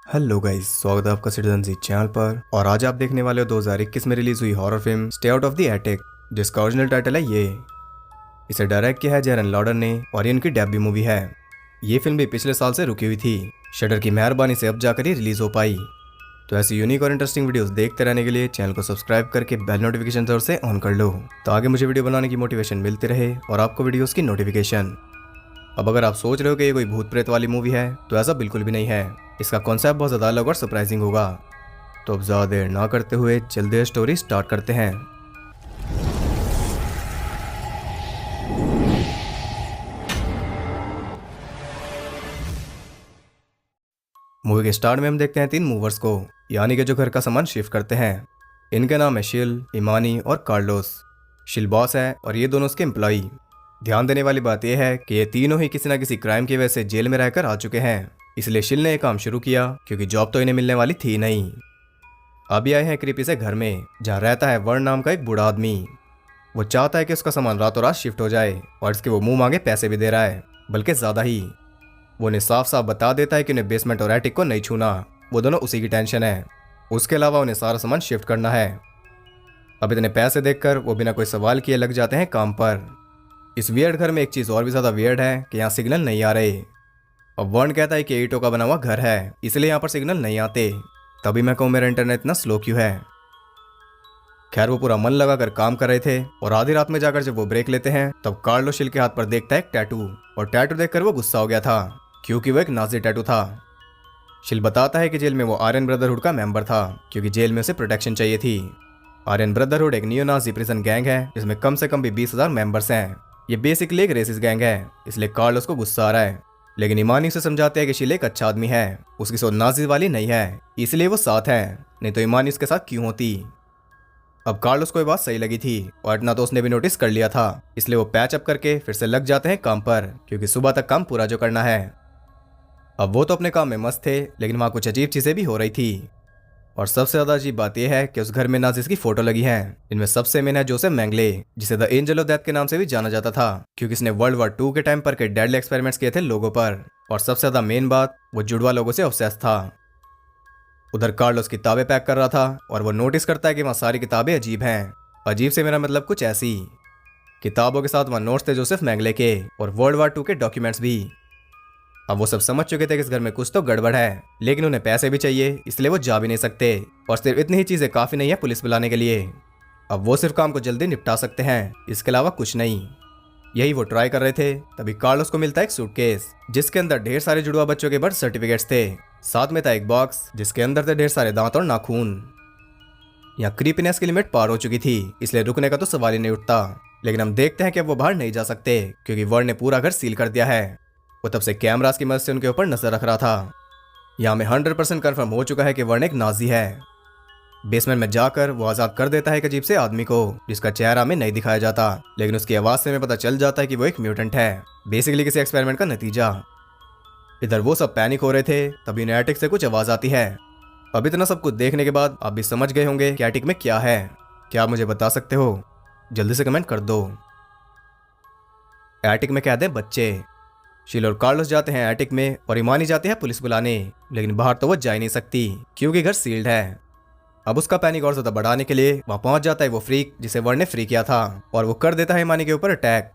Hello guys, स्वागत है आपका सिटीजन जी चैनल पर। और आज आप देखने वाले हो 2021 में रिलीज हुई horror film stay out of the attic, जिसका ओरिजिनल टाइटल है ये। इसे डायरेक्ट किया है जेरन लॉर्डन ने और ये इनकी डेब्यू मूवी है। ये फिल्म भी पिछले साल से रुकी हुई थी, शटर की मेहरबानी से अब जाकर ही रिलीज हो पाई। तो ऐसी यूनिक और इंटरेस्टिंग वीडियोस देखते रहने के लिए चैनल को सब्सक्राइब करके बेल नोटिफिकेशन जरूर से ऑन कर लो, तो आगे मुझे वीडियो बनाने की मोटिवेशन मिलती रहे और आपको वीडियोस की नोटिफिकेशन। अब अगर आप सोच रहे हो कि ये कोई भूत प्रेत वाली मूवी है, तो ऐसा बिल्कुल भी नहीं है। इसका कॉन्सेप्ट बहुत ज़्यादा अलग और सरप्राइजिंग होगा। तो अब ज़्यादा देर ना करते हुए जल्दी स्टोरी स्टार्ट करते हैं। मूवी के स्टार्ट में हम देखते हैं 3 मूवर्स को, यानी कि जो घर का सामान शिफ्ट करते हैं। इनके नाम है शिल, इमानी और कार्लोस। शिल बॉस है और ये दोनों उसके एम्प्लॉई। ध्यान देने वाली बात यह है कि ये तीनों ही किसी न किसी क्राइम की वजह से जेल में रहकर आ चुके हैं, इसलिए शिल ने यह काम शुरू किया क्योंकि जॉब तो इन्हें मिलने वाली थी नहीं। अभी आए हैं क्रीपी से घर में, जहाँ रहता है वर्ण नाम का एक बूढ़ा आदमी। वो चाहता है कि उसका सामान रातों रात शिफ्ट हो जाए और इसके वो मुंह मांगे पैसे भी दे रहा है, बल्कि ज़्यादा ही। वो उन्हें साफ साफ बता देता है कि उन्हें बेसमेंट और एटिक को नहीं छूना, वो दोनों उसी की टेंशन है। उसके अलावा उन्हें सारा सामान शिफ्ट करना है। अब इतने पैसे देखकर वो बिना कोई सवाल किए लग जाते हैं काम पर। इस वियर्ड घर में एक चीज़ और भी ज़्यादा वियर्ड है कि यहाँ सिग्नल नहीं आ रहे। अब वर्ण कहता है कि ईंटों का बना हुआ घर है, इसलिए यहाँ पर सिग्नल नहीं आते। तभी मैं कहूँ मेरा इंटरनेट इतना स्लो क्यों है। खैर वो पूरा मन लगाकर काम कर रहे थे और आधी रात में जाकर जब वो ब्रेक लेते हैं तब कार्लो शिल के हाथ पर देखता है एक टैटू, और टैटू देखकर वो गुस्सा हो गया था क्योंकि वो एक नाजी टैटू था। शिल बताता है कि जेल में वो आर्यन ब्रदरहुड का मेंबर था क्योंकि जेल में उसे प्रोटेक्शन चाहिए थी। आर्यन ब्रदरहुड एक नियो नाजी प्रिजन गैंग है जिसमें कम से कम भी 20,000 मेंबर्स हैं। ये बेसिकली एक रेसिस गैंग है, इसलिए कार्लोस को गुस्सा आ रहा है। लेकिन ईमानी उसे समझाते हैं कि शिल एक अच्छा आदमी है, उसकी सोच नाजी वाली नहीं है, इसलिए वो साथ है, नहीं तो ईमानी उसके साथ क्यों होती। अब कार्लोस को ये बात सही लगी थी और इतना तो उसने भी नोटिस कर लिया था, इसलिए वो पैच अप करके फिर से लग जाते हैं काम पर क्योंकि सुबह तक काम पूरा जो करना है। अब वो तो अपने काम में मस्त थे, लेकिन वहाँ कुछ अजीब चीजें भी हो रही थी। और सबसे ज्यादा अजीब बात यह है कि उस घर में नाजिस की फोटो लगी है। इनमें सबसे मेन है जोसेफ मेंगले, जिसे द एंजल ऑफ डेथ के नाम से भी जाना जाता था क्योंकि इसने वर्ल्ड वॉर 2 के टाइम पर के डेडली एक्सपेरिमेंट्स किए थे लोगों पर। और सबसे ज्यादा मेन बात, वो जुड़वा लोगों से ऑब्सेस्ड था। उधर कार्लोस किताबें पैक कर रहा था और वो नोटिस करता है कि वहाँ सारी किताबें अजीब हैं। अजीब से मेरा मतलब कुछ ऐसी किताबों के साथ वहाँ नोट्स थे जोसेफ मेंगले के और वर्ल्ड वॉर 2 के डॉक्यूमेंट्स भी। अब वो सब समझ चुके थे कि इस घर में कुछ तो गड़बड़ है, लेकिन उन्हें पैसे भी चाहिए, इसलिए वो जा भी नहीं सकते। और सिर्फ इतनी ही चीजें काफी नहीं है पुलिस बुलाने के लिए। अब वो सिर्फ काम को जल्दी निपटा सकते हैं, इसके अलावा कुछ नहीं। यही वो ट्राई कर रहे थे, तभी कार्लोस को मिलता है एक सूटकेस जिसके अंदर ढेर सारे जुड़वा बच्चों के बर्थ सर्टिफिकेट्स थे। साथ में था एक बॉक्स जिसके अंदर थे ढेर सारे दांत और नाखून। यहाँ क्रीपीनेस की लिमिट पार हो चुकी थी, इसलिए रुकने का तो सवाल ही नहीं उठता। लेकिन हम देखते हैं कि अब वो बाहर नहीं जा सकते क्योंकि वर्ण ने पूरा घर सील कर दिया है। वो तब से कैमरास की मदद से उनके ऊपर नजर रख रहा था। यहाँ में 100% कंफर्म हो चुका है कि वर्ण एक नाजी है। बेसमेंट में जाकर वो आजाद कर देता है एक अजीब से आदमी को जिसका चेहरा हमें नहीं दिखाया जाता, लेकिन उसकी आवाज से हमें पता चल जाता है कि वो एक म्यूटेंट है, बेसिकली किसी एक्सपेरिमेंट का नतीजा। इधर वो सब पैनिक हो रहे थे, तभी उन्हें एटिक से कुछ आवाज आती है। अब इतना सब कुछ देखने के बाद आप भी समझ गए होंगे कि एटिक में क्या है। क्या आप मुझे बता सकते हो? जल्दी से कमेंट कर दो। एटिक में कैद हैं बच्चे। शिल और कार्लोस जाते हैं एटिक में और ईमानी जाती है पुलिस बुलाने, लेकिन बाहर तो वो जा ही नहीं सकती क्योंकि घर सील्ड है। अब उसका पैनिक और ज्यादा बढ़ाने के लिए वहां पहुंच जाता है वो फ्रीक जिसे वर्ण ने फ्री किया था और वो कर देता है ईमानी के ऊपर अटैक।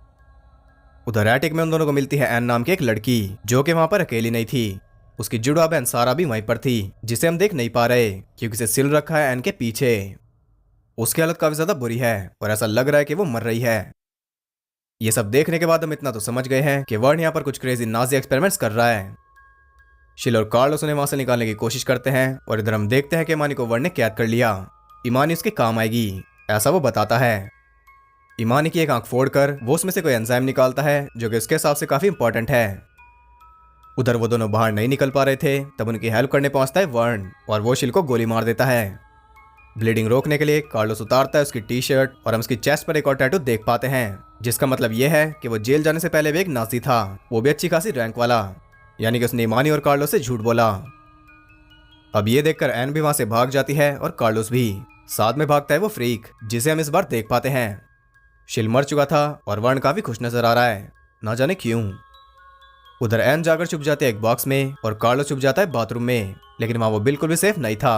उधर एटिक में उन दोनों को मिलती है एन नाम की एक लड़की जो कि वहां पर अकेली नहीं थी। उसकी जुड़वा बहन सारा भी वहीं पर थी, जिसे हम देख नहीं पा रहे क्योंकि उसे सिल रखा है एन के पीछे। उसकी हालत काफी ज्यादा बुरी है और ऐसा लग रहा है कि वो मर रही है। ये सब देखने के बाद हम इतना तो समझ गए हैं कि वर्ण यहाँ पर कुछ क्रेजी नाजी एक्सपेरिमेंट्स कर रहा है। शिल और कार्लोस उन्हें वहां से निकालने की कोशिश करते हैं और इधर हम देखते हैं कि इमानी को वर्ण ने कैद कर लिया। इमानी उसके काम आएगी, ऐसा वो बताता है। इमानी की एक आंख फोड़कर वो उसमें से कोई एंजाइम निकालता है जो कि उसके हिसाब से काफी इंपॉर्टेंट है। उधर वो दोनों बाहर नहीं निकल पा रहे थे, तब उनकी हेल्प करने पहुंचता है वर्ण और वो शिल को गोली मार देता है। ब्लीडिंग रोकने के लिए कार्लोस उतारता है उसकी टी शर्ट और हम उसकी चेस्ट पर एक और टैटू देख पाते हैं, जिसका मतलब यह है कि वो जेल जाने से पहले भी एक नाजी था, वो भी अच्छी खासी रैंक वाला। यानी कि उसने इमानी और कार्लोस से झूठ बोला। अब ये देखकर एन भी वहां से भाग जाती है और कार्लोस भी साथ में भागता है वो फ्रीक, जिसे हम इस बार देख पाते हैं। शिल मर चुका था और वर्ण काफी खुश नजर आ रहा है, ना जाने क्यों। उधर एन जाकर छुप जाते है एक बॉक्स में और कार्लोस छुप जाता है बाथरूम में। लेकिन वहाँ वो बिल्कुल भी सेफ नहीं था।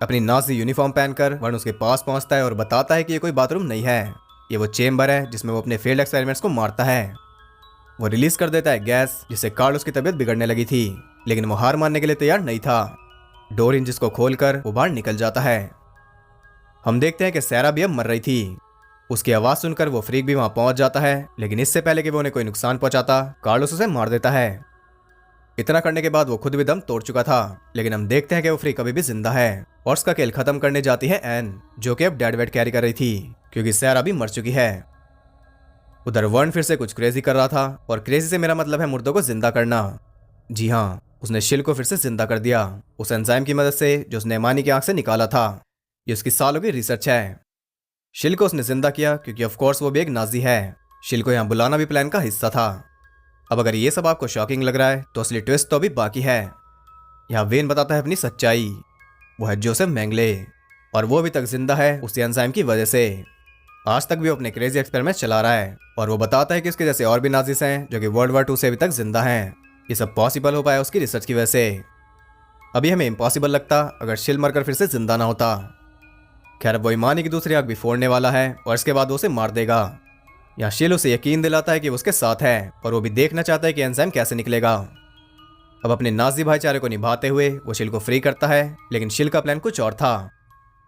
अपनी नाजी यूनिफॉर्म पहनकर वर्ण उसके पास पहुंचता है और बताता है कि ये कोई बाथरूम नहीं है, ये वो चेम्बर है जिसमें वो अपने फेल्ड एक्सपेरिमेंट्स को मारता है। वो रिलीज कर देता है गैस, जिससे कार्लोस की तबीयत बिगड़ने लगी थी, लेकिन वो हार मानने के लिए तैयार नहीं था। डोर हिंजेस को खोलकर वो बाहर निकल जाता है। हम देखते हैं कि सैरा भी अब मर रही थी। उसकी आवाज सुनकर वो फ्रीक भी वहां पहुंच जाता है, लेकिन इससे पहले कि वो उन्हें कोई नुकसान पहुंचाता, कार्लोस उसे मार देता है। इतना करने के बाद वो खुद भी दम तोड़ चुका था, लेकिन हम देखते हैं कि वो फ्रीक अभी भी जिंदा है और उसका खेल खत्म करने जाती है एन, जो कि अब डेड वेट कैरी कर रही थी क्योंकि सैरा भी मर चुकी है। उधर वर्न फिर से कुछ क्रेजी कर रहा था, और क्रेजी से मेरा मतलब है मुर्दों को जिंदा करना। जी हाँ, उसने शिल को फिर से जिंदा कर दिया उस एंजाइम की मदद से जो उसने मानी की आंख से निकाला था। ये उसकी सालों की रिसर्च है। शिल को उसने जिंदा किया क्योंकि ऑफ कोर्स वो भी एक नाजी है। शिल को यहाँ बुलाना भी प्लान का हिस्सा था। अब अगर ये सब आपको शॉकिंग लग रहा है तो असली ट्विस्ट तो अभी बाकी है। यहाँ वेन बताता है अपनी सच्चाई। वो है जोसेफ मेंगले, और वो अभी तक जिंदा है उसी एंजाइम की वजह से। आज तक भी वो अपने क्रेजी एक्सपेरिमेंट चला रहा है, और वो बताता है कि उसके जैसे और भी नाजिस हैं जो कि वर्ल्ड वॉर 2 से अभी तक जिंदा हैं। ये सब पॉसिबल हो पाया उसकी रिसर्च की वजह से। अभी हमें इम्पॉसिबल लगता अगर शिल मरकर फिर से जिंदा ना होता। खैर, अब वो ईमानी की दूसरी आंख भी फोड़ने वाला है और इसके बाद वो उसे मार देगा। यहाँ शिल उसे यकीन दिलाता है कि वो उसके साथ है, और वो भी देखना चाहता है कि एंजाइम कैसे निकलेगा। अब अपने नाजी भाईचारे को निभाते हुए वो शिल को फ्री करता है, लेकिन शिल का प्लान कुछ और था।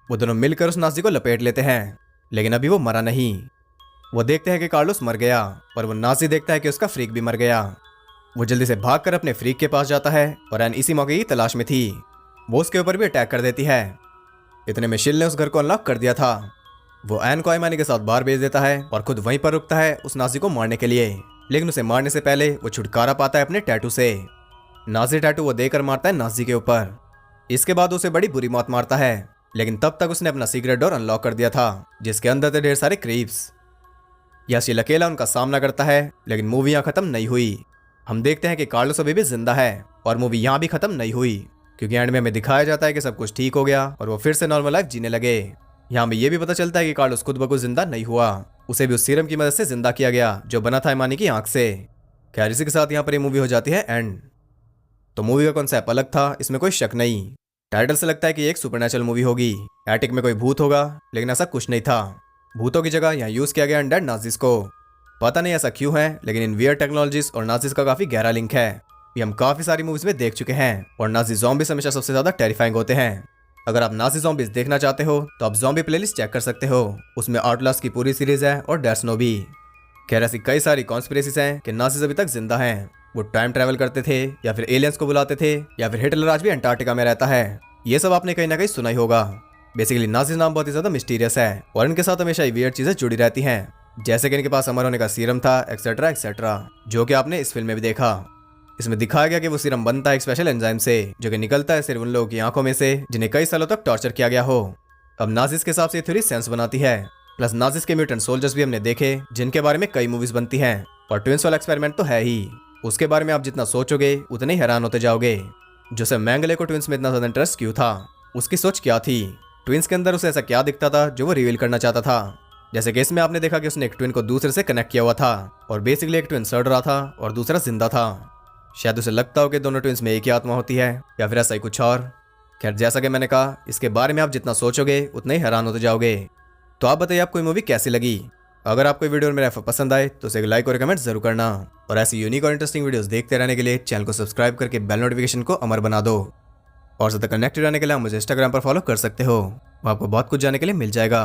वो दोनों मिलकर उस नाजी को लपेट लेते हैं, लेकिन अभी वो मरा नहीं। वो देखते हैं कि कार्लोस मर गया, और वो नाजी देखता है कि उसका फ्रीक भी मर गया। वो जल्दी से भागकर अपने फ्रीक के पास जाता है, और एन इसी मौके की तलाश में थी। वो उसके ऊपर भी अटैक कर देती है। इतने में शिल ने उस घर को अनलॉक कर दिया था। वो एन को आयमानी के साथ बाहर भेज देता है और खुद वहीं पर रुकता है उस नाजी को मारने के लिए, लेकिन उसे मारने से पहले वो छुटकारा पाता है अपने टैटू से। नाजी टैटू वो देकर मारता है नाजी के ऊपर। इसके बाद उसे बड़ी बुरी मौत मारता है, लेकिन तब तक उसने अपना सीक्रेट डोर अनलॉक कर दिया था जिसके अंदर थे ढेर सारे क्रीप्स। या शिल अकेला उनका सामना करता है, लेकिन मूवी यहाँ खत्म नहीं हुई। हम देखते हैं कि कार्लोस अभी भी जिंदा है, और मूवी यहाँ भी खत्म नहीं हुई, क्योंकि एंड में हमें दिखाया जाता है कि सब कुछ ठीक हो गया और वो फिर से नॉर्मल लाइफ जीने लगे। यहाँ में ये भी पता चलता है कि कार्लोस खुद ब खुद जिंदा नहीं हुआ, उसे भी उस सीरम की मदद से जिंदा किया गया जो बना था ईमानी की आंख से। खैर, इसी के साथ यहाँ पर ये मूवी हो जाती है एंड। तो मूवी का कॉन्सेप्ट अलग था, इसमें कोई शक नहीं। टाइटल से लगता है कि एक सुपरनैचुरल मूवी होगी, एटिक में कोई भूत होगा, लेकिन ऐसा कुछ नहीं था। भूतों की जगह यहाँ यूज किया गया अनडेड नाजिस को। पता नहीं ऐसा क्यों है, लेकिन इन वियर टेक्नोलॉजीज और नाजिस का काफी गहरा लिंक है। ये हम काफी सारी मूवीज में देख चुके हैं, और नाजी ज़ॉम्बीज़ हमेशा सबसे ज्यादा टेरिफाइंग होते हैं। अगर आप नाजी ज़ॉम्बीज़ देखना चाहते हो तो आप ज़ॉम्बी प्लेलिस्ट चेक कर सकते हो, उसमें आउटलास्ट की पूरी सीरीज है और डेथ स्नो भी। खैर, ऐसी कई सारी कॉन्स्पिरेसीज हैं कि नाजीज अभी तक जिंदा हैं। वो टाइम ट्रैवल करते थे, या फिर एलियंस को बुलाते थे, या फिर हिटलर आज भी अंटार्कटिका में रहता है। ये सब आपने कहीं ना कहीं सुना ही होगा। बेसिकली नाजी नाम बहुत ही ज्यादा मिस्टीरियस है, और इनके साथ हमेशा वियर्ड चीजें जुड़ी रहती हैं, जैसे कि इनके पास अमर होने का सीरम था, एक्सेट्रा एक्सेट्रा, जो कि आपने इस फिल्म में भी देखा। इसमें दिखाया गया कि वो सीरम बनता है एक स्पेशल एंजाइम से, जो कि निकलता है सिर्फ उन लोगों की आंखों में से जिन्हें कई सालों तक टॉर्चर किया गया हो। अब नाजिस के हिसाब से थ्योरी सेंस बनाती है। प्लस नाजिस के म्यूटेंट सोल्जर्स भी हमने देखे, जिनके बारे में कई मूवीज बनती हैं, और ट्विंस वाला एक्सपेरिमेंट तो है ही। उसके बारे में आप जितना सोचोगे उतने ही हैरान होते जाओगे। जोसेफ मेंगले को ट्विंस में इतना ज्यादा इंटरेस्ट क्यों था, उसकी सोच क्या थी, ट्विंस के अंदर उसे ऐसा क्या दिखता था जो वो रिवील करना चाहता था। जैसे कि इसमें आपने देखा कि उसने एक ट्विन को दूसरे से कनेक्ट किया हुआ था, और बेसिकली एक ट्विन सड़ रहा था और दूसरा जिंदा था। शायद उसे लगता हो कि दोनों ट्विंस में एक ही आत्मा होती है, या फिर ऐसा ही कुछ और। खैर, जैसा कि मैंने कहा, इसके बारे में आप जितना सोचोगे उतने ही हैरान होते जाओगे। तो आप बताइए आपको ये मूवी कैसी लगी। अगर आपको वीडियो मेरा पसंद आए तो उसे लाइक और कमेंट जरूर करना, और ऐसी यूनिक और इंटरेस्टिंग वीडियोस देखते रहने के लिए चैनल को सब्सक्राइब करके बेल नोटिफिकेशन को अमर बना दो। और ज़्यादा कनेक्टेड रहने के लिए आप मुझे इंस्टाग्राम पर फॉलो कर सकते हो, वहाँ आपको बहुत कुछ जानने के लिए मिल जाएगा।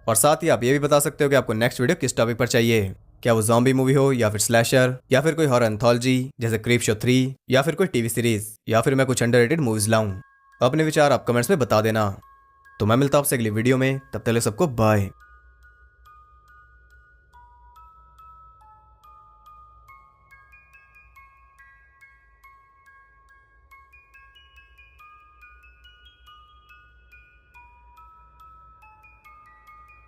और साथ ही आप ये भी बता सकते हो कि आपको नेक्स्ट वीडियो किस टॉपिक पर चाहिए, क्या वो ज़ॉम्बी मूवी हो, या फिर स्लैशर, या फिर कोई हॉरर एंथोलॉजी जैसे क्रीपशो 3, या फिर कोई टीवी सीरीज, या फिर मैं कुछ अंडररेटेड मूवीज लाऊं। अपने विचार आप कमेंट्स में बता देना। तो मैं मिलता हूं आपसे अगली वीडियो में, तब तक सबको बाय।